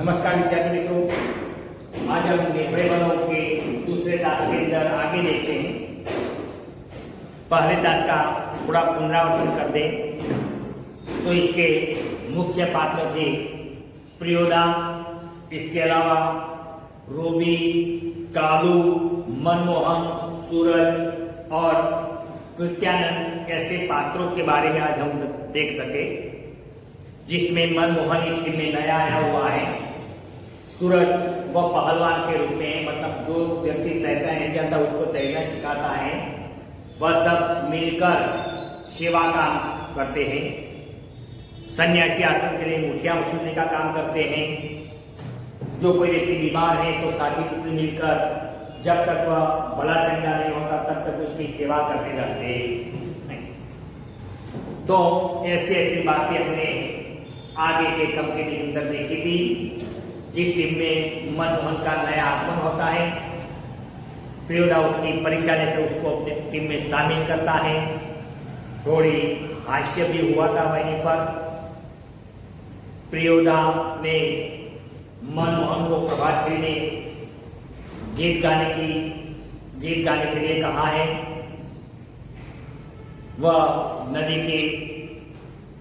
नमस्कार विद्यार्थी मित्रों, आज हम निर्भय के दूसरे टास्क के अंदर आगे देखते हैं। पहले टास्क का थोड़ा पुनरावर्तन कर दें तो इसके मुख्य पात्र थे प्रियोदा, इसके अलावा रूबी, कालू, मनमोहन, सूरज और कृत्यानंद ऐसे पात्रों के बारे में आज हम देख सके, जिसमें मनमोहन इस टीम में नया आया हुआ है। सूरज वह पहलवान के रूप में, मतलब जो व्यक्ति तैरना नहीं जानता उसको तैरना सिखाता है। वह सब मिलकर सेवा काम करते हैं। सन्यासी आश्रम के लिए मुखिया वसूलने का काम करते हैं। जो कोई व्यक्ति बीमार है तो साथी पुत्र मिलकर जब तक वह भला चंगा नहीं होता तब तक उसकी सेवा करते रहते हैं। तो ऐसी ऐसी बातें हमने आगे के क्रम के अंदर देखी थी। जिस टीम में मनमोहन का नया आगमन होता है, प्रियोदा उसकी परीक्षा लेकर उसको अपने टीम में शामिल करता है। थोड़ी हास्य भी हुआ था वहीं पर। प्रियोदा ने मनमोहन को प्रभात फेरी ने गीत गाने के लिए कहा है। वह नदी के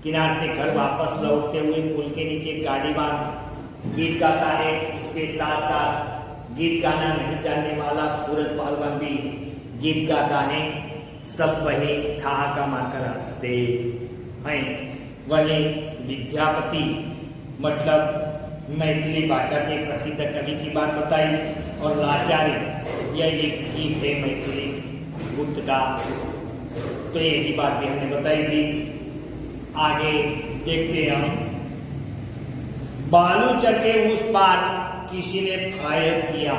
किनारे से घर वापस लौटते हुए पुल के नीचे गाड़ी बांध गीत गाता है। उसके साथ साथ गीत गाना नहीं जानने वाला सूरज पहलवान भी गीत गाता है। सब वही ठहाका मारकर हंसते हैं। वही विद्यापति, मतलब मैथिली भाषा के प्रसिद्ध कवि की बात बताई, और लाचारी यह एक गीत है मैथिली गुप्त का, तो यही बात भी हमने बताई थी। आगे देखते हैं हम। बालूचर के उस पार किसी ने फायर किया।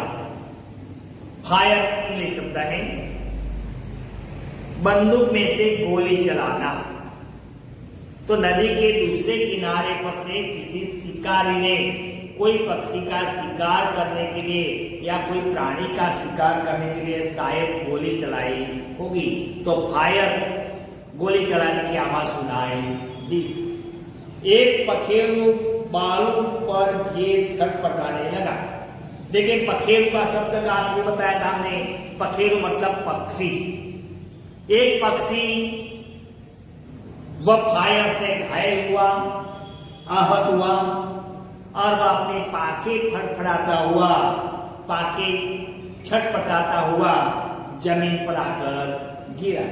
फायर इंग्लिश शब्द है, बंदूक में से गोली चलाना। तो नदी के दूसरे किनारे पर से किसी शिकारी ने कोई पक्षी का शिकार करने के लिए या कोई प्राणी का शिकार करने के लिए शायद गोली चलाई होगी। तो फायर, गोली चलाने की आवाज सुनाई दी। एक पखेरु बालू पर घेर छटपटाने लगा। देखिए, पखेरु का शब्द का अर्थ भी बताया था हमने। पखेरु मतलब पक्षी। एक पक्षी वह फायर से घायल हुआ, आहत हुआ, और वह अपनी पांखें फड़फड़ाता हुआ, पांखें छटपटाता हुआ जमीन पर आकर गिरा।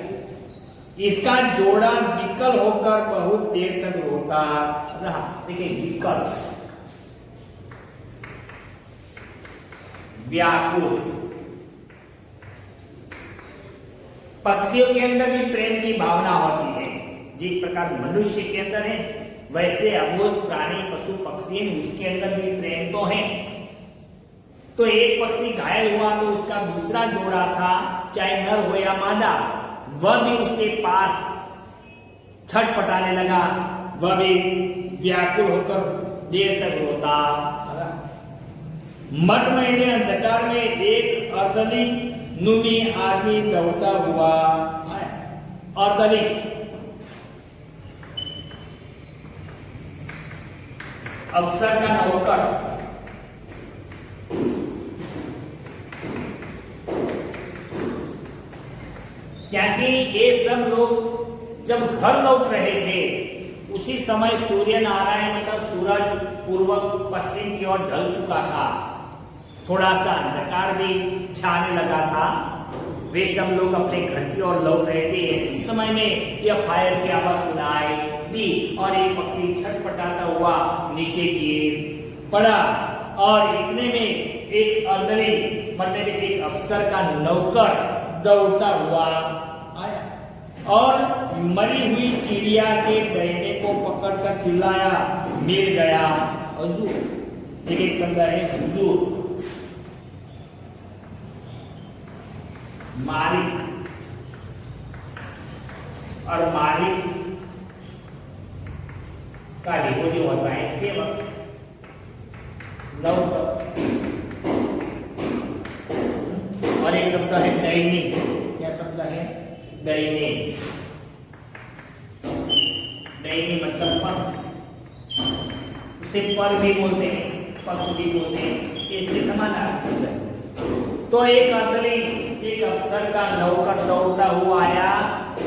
इसका जोड़ा विकल होकर बहुत देर तक रोता रहा। देखिए, विकल, व्याकुल। पक्षियों के अंदर भी प्रेम की भावना होती है। जिस प्रकार मनुष्य के अंदर है, वैसे अबोध प्राणी पशु पक्षी है, उसके अंदर भी प्रेम तो है। तो एक पक्षी घायल हुआ तो उसका दूसरा जोड़ा था, चाहे नर हो या मादा, वह भी उसके पास छटपटाने लगा। वह भी व्याकुल होकर देर तक रोता। मटमैले अंधकार में एक अर्दली नुमी आदमी दौड़ता हुआ। अर्दली अफसर का नौकर, क्योंकि ये सब लोग जब घर लौट रहे थे उसी समय सूर्य नारायण, मतलब सूरज पूर्व पश्चिम की ओर ढल चुका था। थोड़ा सा अंधकार भी छाने लगा था। वे सब लोग अपने घर की ओर लौट रहे थे। इसी समय में यह फायर की आवाज सुनाई दी और एक पक्षी छटपटाता हुआ नीचे गिर पड़ा। और इतने में एक अर्दली, मतलब एक अफसर का नौकर दौड़ता हुआ आया और मरी हुई चिड़िया के डंडे को पकड़कर चिल्लाया, मिल गया हुजूर। एक शब्द है हुजूर, मालिक, और मालिक का लिखो जो होता है सेवक, नौकर। और एक शब्द है दैनिक। क्या शब्द है? दैनिक। दैनिक मतलब पर, उसे पर भी बोलते हैं। पशु भी बोलते हैं, इसके समानार्थक शब्द है। तो एक अर्दली एक अफसर का नौकर दौड़ता हुआ आया,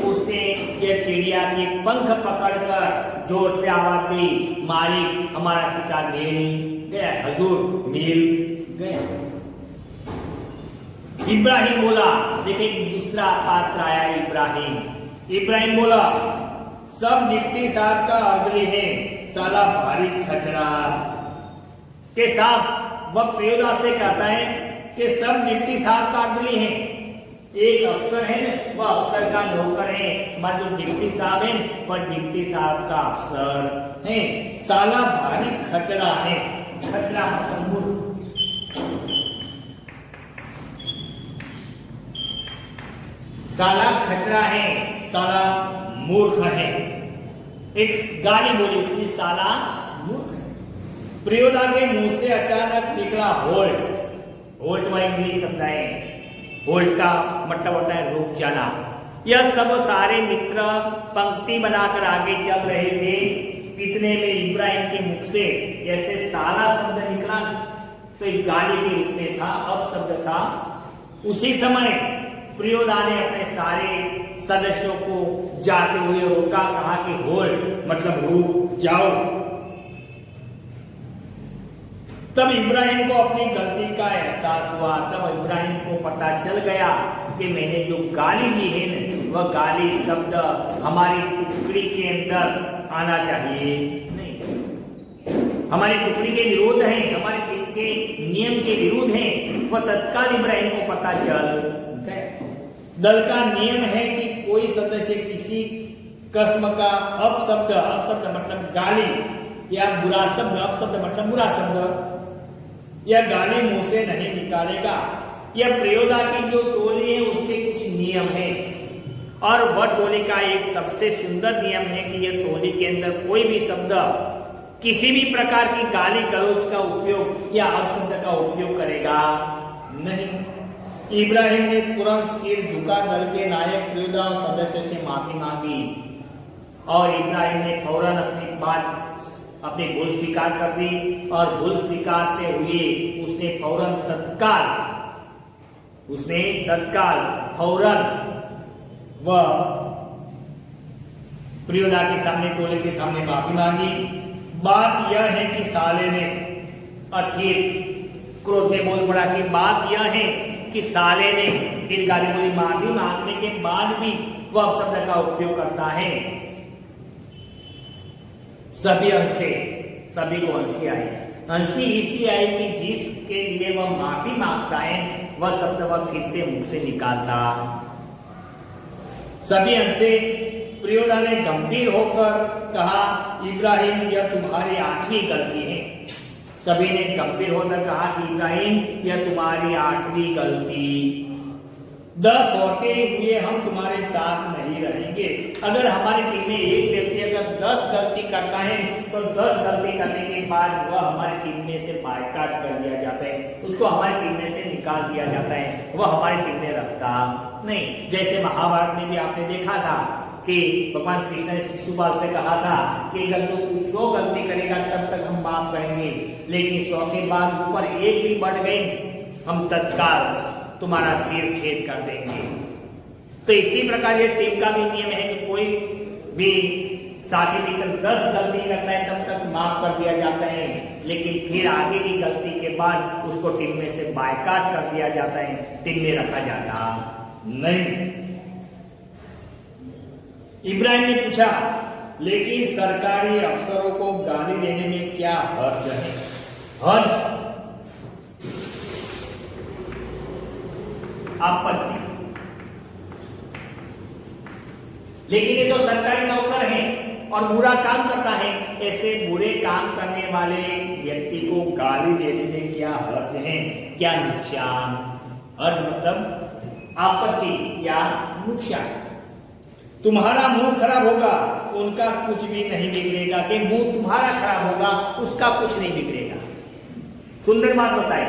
उसने ये चिड़िया के पंख पकड़कर जोर से आवाज दी, मालिक हमारा शिकार मिल गया, हजूर मिल गया। इब्राहिम बोला, देखिए दूसरा पात्र आया इब्राहिम बोला, सब डिप्टी साहब का अर्दली है, साला भारी खचरा के साहब। वह प्रियोदा से कहता है कि सब डिप्टी साहब का अर्दली है, एक अफसर है ना, वह अफसर का नौकर है, मगर जो डिप्टी साहब है वह डिप्टी साहब का अफसर है, साला भारी खचरा है। खचरा मतलब मूर्ख, साला खचरा है, साला मूर्ख है। एक गाली बोली उसने, साला मूर्ख है। प्रियोदा के मुंह से अचानक निकला होल्ट वह इंग्लिश शब्द है, होल्ट का मतलब होता है रुक जाना। यह सब सारे मित्र पंक्ति बनाकर आगे चल रहे थे, इतने में इब्राहिम के मुख से जैसे साला शब्द निकला, तो एक गाली के रूप में था, अपशब्द था। उसी समय प्रियोदा ने अपने सारे सदस्यों को जाते हुए रोका, कहा कि होल्ड मतलब रुक जाओ। तब इब्राहिम को अपनी गलती का एहसास हुआ, तब इब्राहिम को पता चल गया कि मैंने जो गाली दी है ना, वह गाली शब्द हमारी टुकड़ी के अंदर आना चाहिए नहीं, हमारी टुकड़ी के विरोध है, हमारी टीम के नियम के विरुद्ध है। वह तत्काल इब्राहिम को पता चल गया। दल का नियम है कि कोई सदस्य किसी किस्म का अपशब्द मतलब गाली या बुरा शब्द, अपशब्द मतलब बुरा शब्द या गाली मुंह से नहीं निकालेगा। यह प्रियोदा की जो टोली है उसके कुछ नियम है, और वह टोली का एक सबसे सुंदर नियम है कि यह टोली के अंदर कोई भी शब्द किसी भी प्रकार की गाली गलौज का उपयोग या अपशब्द का उपयोग करेगा नहीं। इब्राहिम ने तुरंत सिर झुका, दल के नायक प्रियोदा और सदस्य से माफी मांगी, और इब्राहिम ने फौरन अपनी भूल स्वीकार कर दी, और भूल स्वीकारते हुए उसने तत्काल फौरन वह प्रियोदा के सामने, टोले के सामने माफी मांगी। बात यह है कि साले ने, और फिर क्रोध में बोल पड़ा कि बात यह है कि साले ने फिर गाली बोली, माफी मांगने के बाद भी वह अपशब्द का उपयोग करता है। सभी को हंसी आई। हंसी इसलिए आई कि जिसके लिए वह माफी मांगता है वह शब्द वह फिर से मुख से निकालता। सभी हंसे। प्रियोदा ने गंभीर होकर कहा, इब्राहिम यह तुम्हारी 8वीं गलती है। सभी ने गंभीर होकर कहा कि इब्राहिम यह तुम्हारी 8वीं गलती, 10 होते हुए हम तुम्हारे साथ नहीं रहेंगे। अगर हमारी टीम में एक व्यक्ति अगर 10 गलती करता है तो 10 गलती करने के बाद वह हमारी टीम में से बायकाट कर दिया जाता है, उसको हमारी टीम में से निकाल दिया जाता है, वह हमारी टीम में रहता नहीं। जैसे महाभारत में भी आपने देखा था कि भगवान कृष्ण ने शिशुपाल से कहा था कि अगर तू 100 गलती करेगा तब तक हम माफ करेंगे, लेकिन 100 के बाद ऊपर एक भी बढ़ गई हम तत्काल तुम्हारा सिर छेद कर देंगे। तो इसी प्रकार ये टीम का भी नियम है कि कोई भी साथी मित्र 10 गलती करता है तब तक माफ कर दिया जाता है, लेकिन फिर आगे की गलती के बाद उसको टीम में से बायकाट कर दिया जाता है, टीम में रखा जाता नहीं। इब्राहिम ने पूछा, लेकिन सरकारी अफसरों को गाली देने में क्या हर्ज है? हर्ज आपत्ति, लेकिन ये तो सरकारी नौकर हैं और बुरा काम करता है, ऐसे बुरे काम करने वाले व्यक्ति को गाली देने में क्या हर्ज है, क्या नुकसान? हर्ज मतलब आपत्ति या नुकसान। तुम्हारा मुंह खराब होगा, उनका कुछ भी नहीं बिगड़ेगा। कि मुंह तुम्हारा खराब होगा, उसका कुछ नहीं बिगड़ेगा। सुंदर बात बताई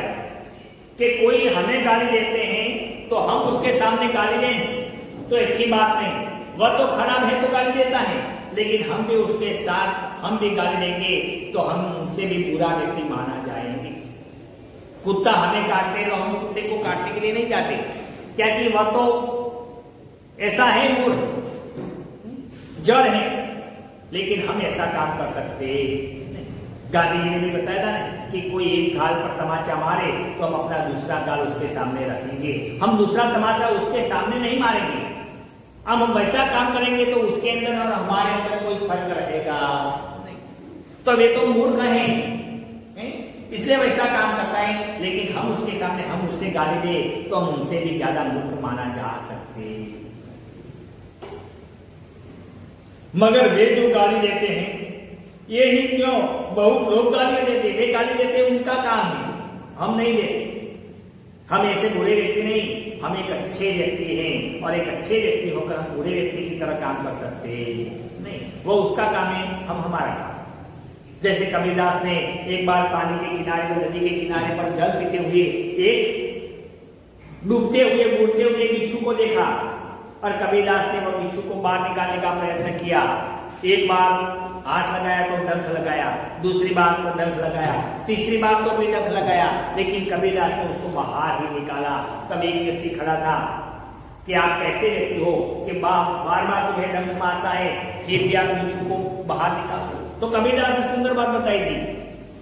कि कोई हमें गाली देते हैं तो हम उसके सामने गाली दें तो अच्छी बात नहीं, वह तो खराब है तो गाली देता है, लेकिन हम भी उसके साथ हम भी गाली देंगे तो हम उनसे भी बुरा व्यक्ति माना जाएंगे। कुत्ता हमें काटते हैं तो हम कुत्ते को काटने के लिए नहीं जाते, क्या कि वह तो ऐसा है, मूर्ख जड़ है, लेकिन हम ऐसा काम कर सकते नहीं। गांधी जी ने भी बताया था ना कि कोई एक गाल पर तमाचा मारे तो हम अपना दूसरा गाल उसके सामने रखेंगे, हम दूसरा तमाचा उसके सामने नहीं मारेंगे। हम वैसा काम करेंगे तो उसके अंदर और हमारे अंदर कोई फर्क रहेगा नहीं। तो वे तो मूर्ख हैं, इसलिए वैसा काम करता है, लेकिन हम उसके सामने हम उससे गाली दे तो हम उनसे भी ज्यादा मूर्ख माना जा सकते। मगर वे जो गाली देते हैं, ये ही क्यों, बहुत लोग गालियां देते, वे गाली देते उनका काम है, हम नहीं देते। हम ऐसे बुरे व्यक्ति नहीं, हम एक अच्छे व्यक्ति हैं, और एक अच्छे व्यक्ति होकर हम बुरे व्यक्ति की तरह काम कर सकते नहीं। वो उसका काम है, हम हमारा काम। जैसे कबीरदास ने एक बार पानी के किनारे, नदी के किनारे पर जल पीते हुए एक डूबते हुए बूढ़ते हुए बिच्छू को देखा, और कबीरदास ने वह बिच्छू को बाहर निकालने का प्रयत्न किया। एक बार हाथ लगाया तो डंक लगाया, दूसरी बार तो डंक लगाया, तीसरी बार तो भी डंक लगाया, लेकिन कबीरदास ने उसको बाहर ही निकाला। तब एक व्यक्ति खड़ा था कि आप कैसे व्यक्ति हो कि बार बार तुम्हें डंक मारता है, फिर भी आप बिच्छू को बाहर निकालो। तो कबीरदास ने सुंदर बात बताई थी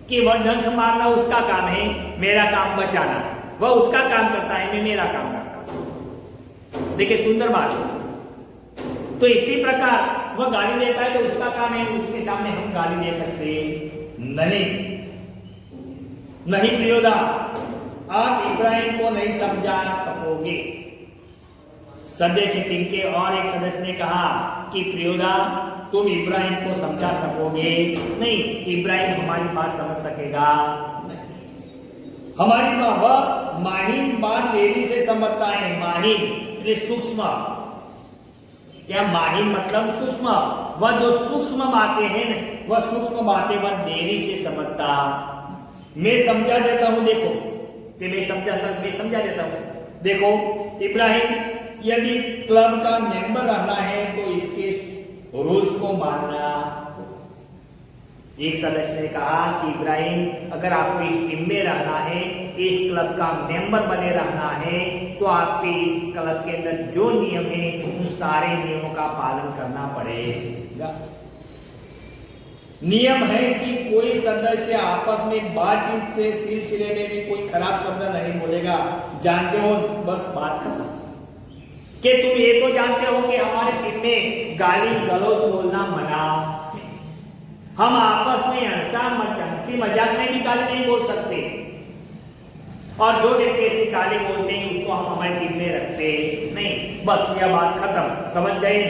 कि वह डंक मारना उसका काम है, मेरा काम बचाना। वह उसका काम करता है, मैं मेरा काम करता हूं। देखिए सुंदर बात। तो इसी प्रकार वह गाली देता है तो उसका काम है, उसके सामने हम गाली दे सकते नहीं। नहीं प्रियोदा, आप इब्राहिम को नहीं समझा सकोगे। सदस्य टीम के और एक सदस्य ने कहा कि प्रियोदा तुम इब्राहिम को समझा सकोगे नहीं, इब्राहिम हमारी बात समझ सकेगा नहीं। हमारी बात, वह माहिन बात देरी से समझता है। माहिन सूक्ष्म, क्या माहिन मतलब सूक्ष्म, वह जो सूक्ष्म बातें हैं न, वह सूक्ष्म बातें वह देरी से समझता। मैं समझा देता हूं, देखो कि मैं समझा देता हूं। देखो इब्राहिम, यदि क्लब का मेंबर रहना है तो इसके रूल्स को मानना। एक सदस्य ने कहा कि इब्राहिम, अगर आपको इस टीम में रहना है, इस क्लब का मेंबर बने रहना है, तो आपके इस क्लब के अंदर जो नियम है उन सारे नियमों का पालन करना पड़ेगा। नियम है कि कोई सदस्य आपस में बातचीत से सिलसिले में भी कोई खराब शब्द नहीं बोलेगा। जानते हो, बस बात खत्म। कि तुम ये तो जानते हो कि हमारे टीम में गाली गलौज बोलना मना। हम आपस में हंसी मजाक में भी गाली नहीं बोल सकते, और जो व्यक्ति ऐसी गाली बोलते हैं उसको हम हमारी टीम में रखते नहीं। बस यह बात खत्म, समझ गए।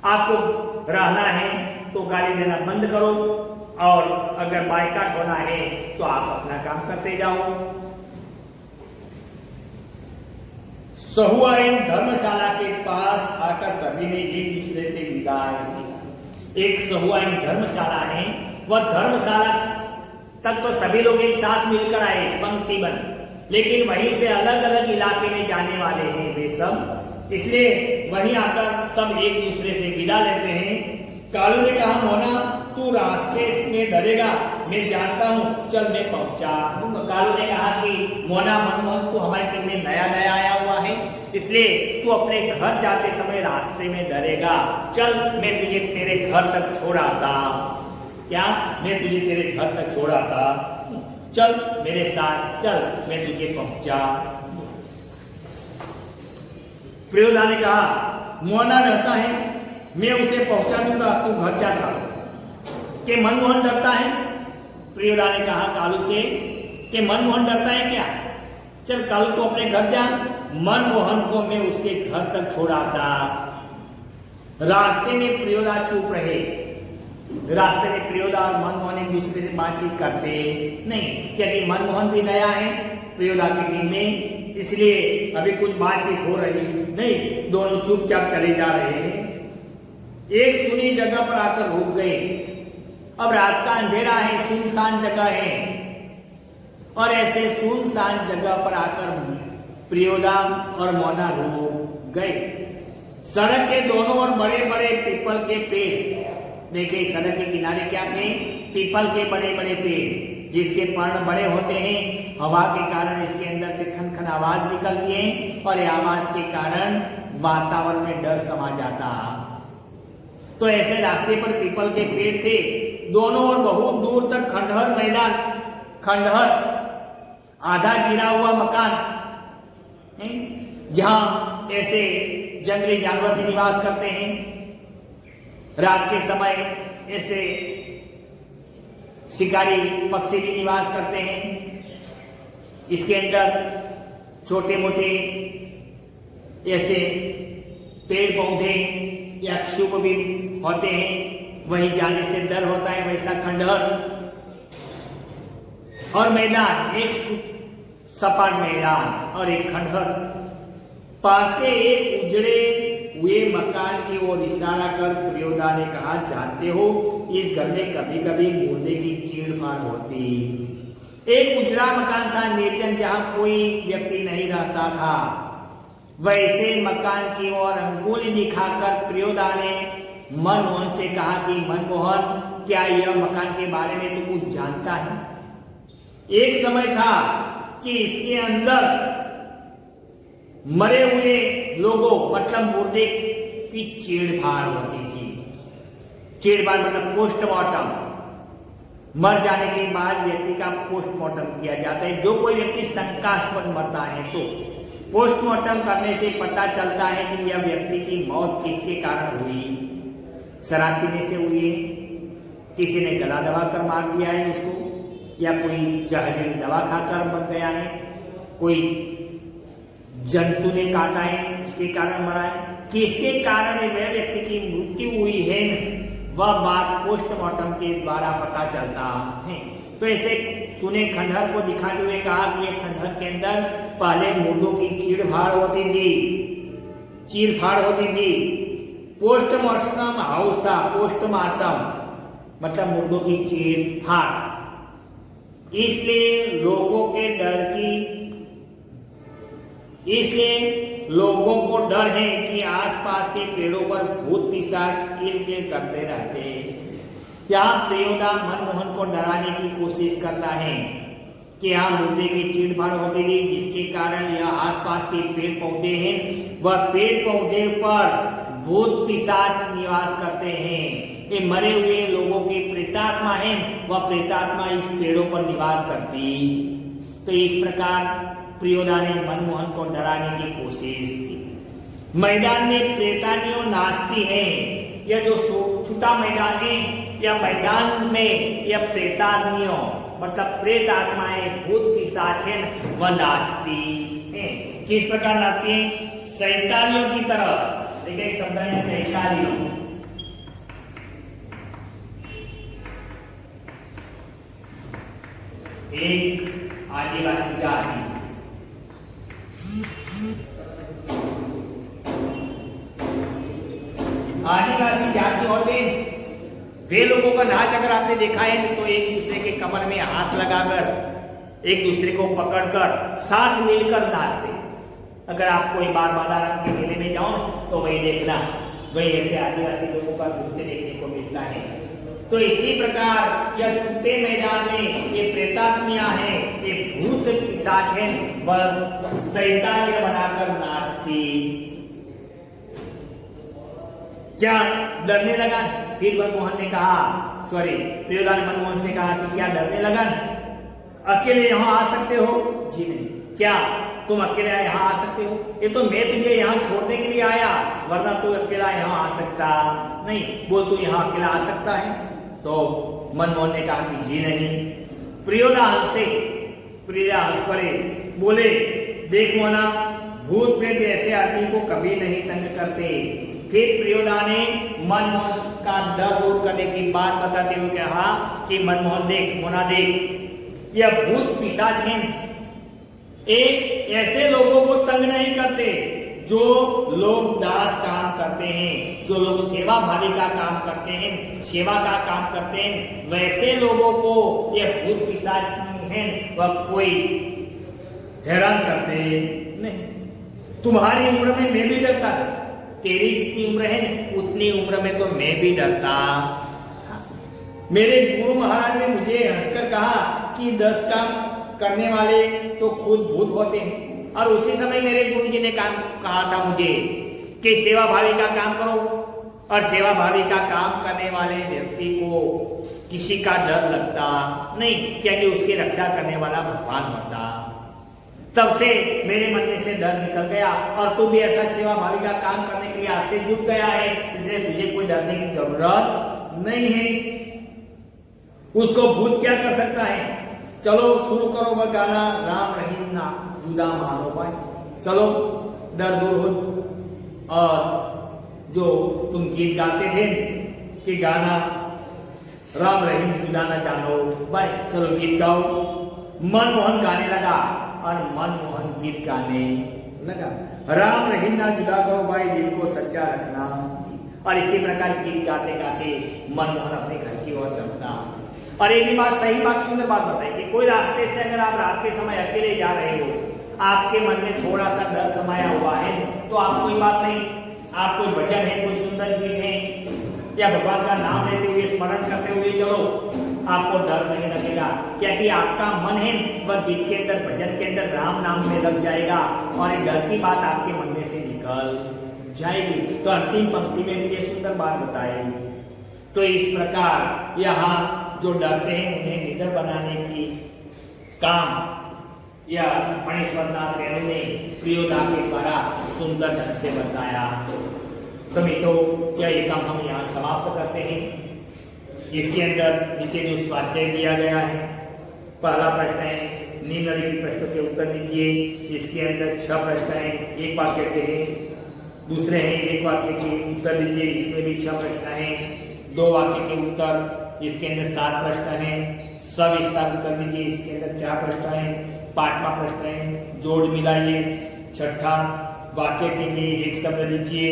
आपको रहना है तो गाली देना बंद करो, और अगर बायकॉट होना है तो आप अपना काम करते जाओ। सहुआइन धर्मशाला के पास आकर सभी ने एक दूसरे से विदाई ली। एक सहुआइन धर्मशाला है, वह धर्मशाला तक तो सभी लोग एक साथ मिलकर आए पंक्तिबद्ध, लेकिन वहीं से अलग अलग इलाके में जाने वाले हैं वे सब, इसलिए वहीं आकर सब एक दूसरे से विदा लेते हैं। कालू ने कहा, मोना तू रास्ते में डरेगा, मैं जानता हूँ, चल मैं पहुंचा दूंगा। कालू ने कहा कि मोना, मनमोहन तू हमारी टीम में नया नया आया हुआ है, इसलिए तू अपने घर जाते समय रास्ते में डरेगा, चल मैं तुझे तेरे घर तक छोड़ाता। क्या? मैं तुझे तेरे घर तक छोड़ाता, चल मेरे साथ चल, मैं तुझे पहुंचा। प्रियोदा ने कहा, मोना रहता है, मैं उसे पहुंचा दूंगा, तू घर जाता। कि मनमोहन डरता है? प्रियोदा ने कहा कालू से कि मनमोहन डरता है क्या? चल कालू तो अपने घर जा, मनमोहन को मैं उसके घर तक छोड़ाता। रास्ते में प्रियोदा चुप रहे। रास्ते में प्रियोदा और मनमोहन एक दूसरे से बातचीत करते नहीं, क्योंकि मनमोहन भी नया है प्रियोदा की टीम में, इसलिए अभी कुछ बातचीत हो रही नहीं, दोनों चुपचाप चले जा रहे हैं। एक सुनी जगह पर आकर रुक गए। अब रात का अंधेरा है, सुनसान जगह है, और ऐसे सुनसान जगह पर आकर प्रियोदा और मोना रुक गए। सड़क के दोनों ओर बड़े बड़े पीपल के पेड़, देखिए सड़क के किनारे क्या थे? पीपल के बड़े बड़े पेड़, जिसके पर्ण बड़े होते हैं, हवा के कारण इसके अंदर से खन खन आवाज निकलती है और ये आवाज के कारण वातावरण में डर समा जाता। तो ऐसे रास्ते पर पीपल के पेड़ थे, दोनों ओर बहुत दूर तक खंडहर मैदान, खंडहर आधा गिरा हुआ मकान, जहां ऐसे जंगली जानवर भी निवास करते हैं। रात के समय ऐसे शिकारी पक्षी भी निवास करते हैं। इसके अंदर छोटे मोटे ऐसे पेड़ पौधे या क्षुप भी होते हैं, वहीं जाने से डर होता है। वैसा खंडहर और मैदान, एक सपाट मैदान और एक खंडहर। पास के एक उजड़े हुए मकान की ओर इशारा कर प्रियोदा ने कहा, जानते हो इस घर में कभी कभी मुर्दे की चीड़-फाड़ होती। एक उजड़ा मकान था, निर्जन, जहां कोई व्यक्ति नहीं रहता था। वैसे मकान की ओर अंगुली दिखाकर प्रियोदा ने मनमोहन से कहा कि मनमोहन, क्या यह मकान के बारे में तू कुछ जानता है? एक समय था कि इसके अंदर मरे हुए लोगों मतलब मुर्दे की चीड़-फाड़ होती थी। चीड़-फाड़ मतलब पोस्टमार्टम, मर जाने के बाद व्यक्ति का पोस्टमार्टम किया जाता है। जो कोई व्यक्ति शंकास्पद मरता है तो पोस्टमार्टम करने से पता चलता है कि यह व्यक्ति की मौत किसके कारण हुई। शराब पीने से हुई है, किसी ने गला दबाकर मार दिया है उसको, या कोई जहरीली दवा खाकर मर गया है, कोई जंतु ने काटा है इसके कारण मरा है, किसके कारण वह व्यक्ति की मृत्यु हुई है, वह बात पोस्टमार्टम के द्वारा पता चलता है। तो ऐसे सुने खंडहर को दिखाते हुए कहा कि यह खंडहर के अंदर पहले मुर्दों की चीड़-फाड़ होती थी, चीड़-फाड़ होती थी। पोस्टमार्टम हाउस था, पोस्टमार्टम मतलब मुर्दों की चीड़-फाड़। इसलिए लोगों को डर है कि आसपास के पेड़ों पर भूत पिशाच किल-किल करते रहते हैं। यहाँ प्रियोदा मनमोहन को डराने की कोशिश करता है कि यहाँ मुर्दे की चीड़-फाड़ होती थी, जिसके कारण यह आसपास के पेड़ पौधे हैं, वह पेड़ पौधे पर भूत पिशाच निवास करते हैं। ये मरे हुए लोगों की प्रेतात्मा है, वह प्रेतात्मा इस पेड़ों पर निवास करती। तो इस प्रकार प्रियोदा ने मनमोहन को डराने की कोशिश की। मैदान में प्रेतानियों नाचती है। यह जो छोटा मैदान है, यह मैदान में यह प्रेतानियों मतलब प्रेत आत्माएं, भूत पिशाच है, वह नाचती है। किस प्रकार नाचती है? शैतानियों की तरह। देखिए शब्द है शैतानियों। एक आदिवासी जाति, आदिवासी जाति होते वे लोगों का नाच अगर आपने देखा है तो एक दूसरे के कमर में हाथ लगाकर एक दूसरे को पकड़कर साथ मिलकर नाचते। अगर आप कोई बार बाजार के मेले में जाओ तो वही देखना, वही ऐसे आदिवासी लोगों का नृत्य देखने को मिलता है। तो इसी प्रकार यह छोटे मैदान में ये प्रेतात्मियां हैं, ये भूत पिशाच हैं, वह शैतान बनाकर नाचती। क्या डरने लगा? फिर मनमोहन ने कहा, प्रियोदा ने मनमोहन से कहा कि क्या डरने लगा? अकेले यहाँ आ सकते हो? जी नहीं। क्या तुम अकेले यहाँ आ सकते हो? ये तो मैं तुझे यहाँ छोड़ने के लिए आया, वरना तू अकेला यहाँ आ सकता नहीं। बोल तू यहाँ अकेला आ सकता है? तो मनमोहन ने कहा कि जी नहीं। प्रियोदा हंस पड़े, बोले, देख मोना, भूत प्रेत ऐसे आदमी को कभी नहीं तंग करते। फिर प्रियोदा ने मनमोहन का डर दूर करने की बात बताते हुए कहा कि मनमोहन देख, मोना देख, यह भूत पिशाच हैं, एक ऐसे लोगों को तंग नहीं करते जो लोग दास काम करते हैं, जो लोग सेवा भावी का काम करते हैं, सेवा का काम करते हैं, वैसे लोगों को ये भूत पिशाच हैं, वह कोई हैरान करते नहीं। तुम्हारी उम्र में मैं भी डरता था, तेरी जितनी उम्र है उतनी उम्र में तो मैं भी डरता। मेरे गुरु महाराज ने मुझे हंसकर कहा कि 10 काम करने वाले तो खुद भूत होते हैं। और उसी समय मेरे गुरुजी ने कहा था मुझे कि सेवा भावी का काम करो, और सेवा भावी का काम करने वाले व्यक्ति को किसी का डर लगता नहीं, क्योंकि उसकी रक्षा करने वाला भगवान होता। तब से मेरे मन में से डर निकल गया, और तू भी ऐसा सेवा भावी का काम करने के लिए आज से जुट गया है, इसलिए तुझे कोई डरने की जरूरत नहीं है। उसको भूत क्या कर सकता है। चलो शुरू करो वह गाना, राम रहीम ना जुदा मानो भाई। चलो डर दूर हो। और जो तुम गीत गाते थे कि गाना राम रहीम जुदा ना जानो भाई, चलो गीत गाओ। मनमोहन गाने लगा और मनमोहन गीत गाने लगा, राम रहीम ना जुदा करो भाई, दिल को सच्चा रखना। और इसी प्रकार गीत गाते गाते मनमोहन अपने घर की ओर चलता। और एक भी बात, सही बात, सुंदर बात बताई कि कोई रास्ते से अगर आप रात के समय अकेले जा रहे हो, आपके मन में थोड़ा सा डर समाया हुआ है, तो आप कोई बात नहीं, आप कोई भजन है, कोई सुंदर गीत है, या भगवान का नाम लेते हुए स्मरण करते हुए चलो, आपको डर नहीं लगेगा, क्योंकि आपका मन है वह गीत के अंदर, भजन के अंदर राम नाम में लग जाएगा, और ये डर की बात आपके मन में से निकल जाएगी। तो अंतिम पंक्ति में भी ये सुंदर बात बताई। तो इस प्रकार यहाँ जो डरते हैं उन्हें निडर बनाने की काम या फणीश्वरनाथ रेणु ने प्रियोदा के द्वारा सुंदर ढंग से बताया। तो मित्रों, क्या ये काम हम यहाँ समाप्त करते हैं। इसके अंदर नीचे जो स्वाध्याय दिया गया है, पहला प्रश्न है निम्नलिखित प्रश्नों के उत्तर दीजिए। इसके अंदर 6 प्रश्न हैं, एक वाक्य के हैं। दूसरे हैं एक वाक्य के उत्तर दीजिए, इसमें भी 6 प्रश्न हैं। 2 वाक्य के उत्तर, इसके अंदर 7 प्रश्न हैं। सविस्तार उत्तर दीजिए, इसके अंदर 4 प्रश्न हैं। 5वां प्रश्न है जोड़ मिलाइए। 6ठा वाक्य के लिए एक शब्द दीजिए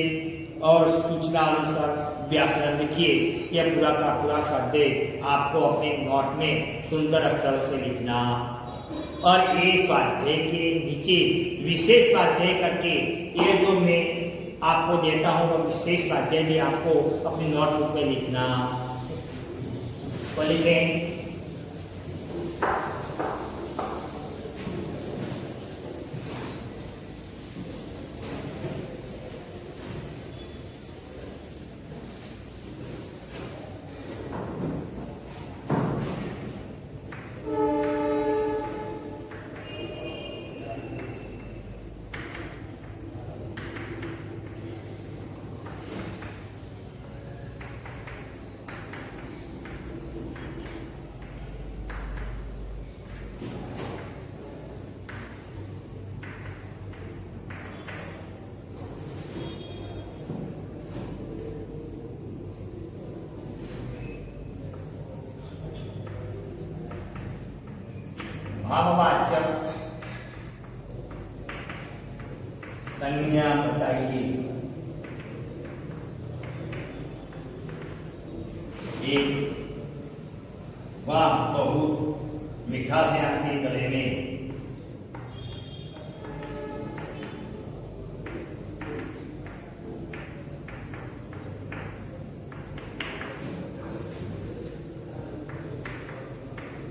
और सूचना अनुसार व्याकरण लिखिए। यह पूरा का पूरा स्वाध्याय आपको अपने नोट में सुंदर अक्षरों से लिखना। और ये स्वाध्याय के नीचे विशेष स्वाध्याय करके ये जो मैं आपको देता हूँ वो विशेष स्वाध्याय भी आपको अपनी नोटबुक में लिखना। तो लिखें भाववाचक संज्ञा बताइए। एक, वाह बहुत मीठा से आपके गले में।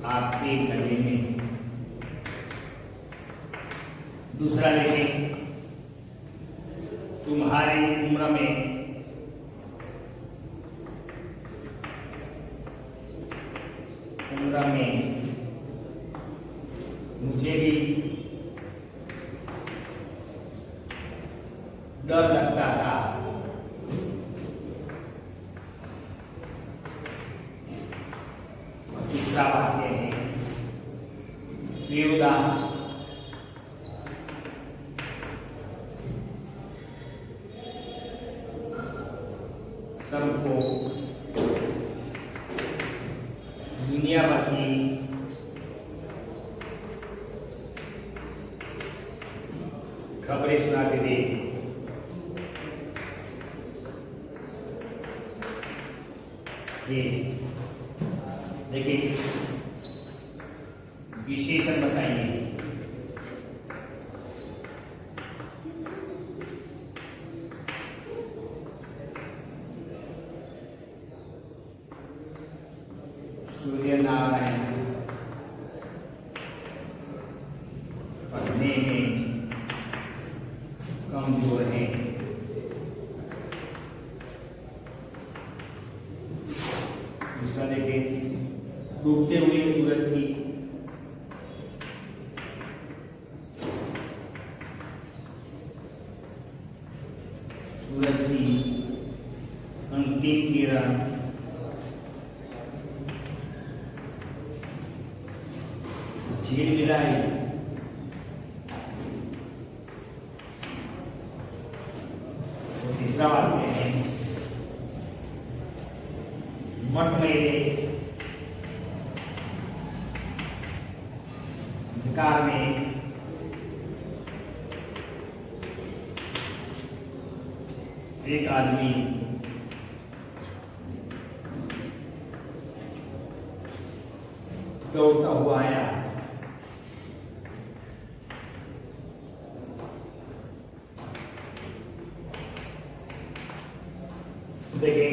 आपके गले में। दूसरा लिखें तुम्हारी उम्र में। उम्र में मुझे भी डर लगता था। तीसरा वाक्य है प्रियोदा सबको दुनिया भर की खबरें सुनाते थे। देखिए विशेषण बताइए। सूर्य नारायण जो है इसका देखें डूबते हुए सूरज की अंतिम किरण झिलमिलाई तो तीसरा वाक्य है मटमैले अंधकार में एक आदमी दौड़ता हुआ आया। देखें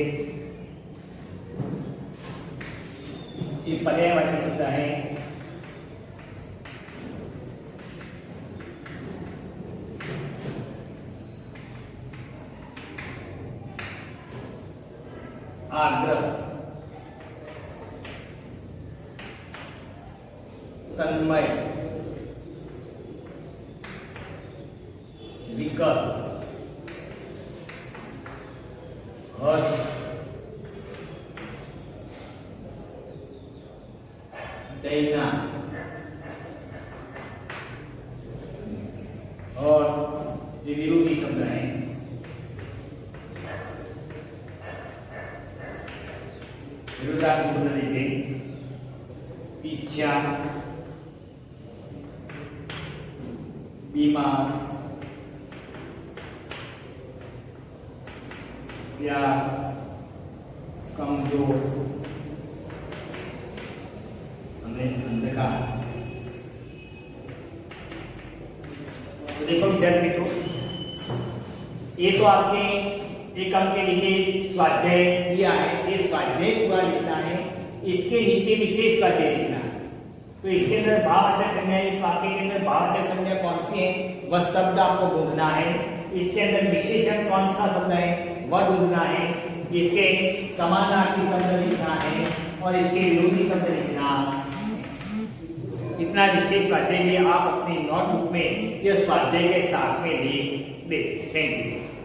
ये पर्यायवाची शब्द है। आग्रह, तन्मय, विकल, हर्ष, दैना और ये विरोधी शब्द है। विरोधार्थी शब्द देखें इच्छा, बीमार, या कमजोर, अंधकार। तो देखो विद्यार्थी मित्रों, ये तो आपके एक अंक के नीचे स्वाध्याय दिया है, ये स्वाध्याय पूरा लिखना है, इसके नीचे विशेष स्वाध्याय लिखना है। तो इसके अंदर भाववाचक संज्ञा, इस वाक्य के अंदर भाववाचक संज्ञा कौन सी है वह शब्द आपको ढूंढना है। इसके अंदर विशेषण कौन सा शब्द है वह ढूंढना है। इसके समानार्थी शब्द लिखना है और इसके विरोधी शब्द लिखना। इतना विशेष स्वाध्याय भी आप अपनी नोटबुक में यह स्वाध्याय के साथ में लिख दे। Thank you.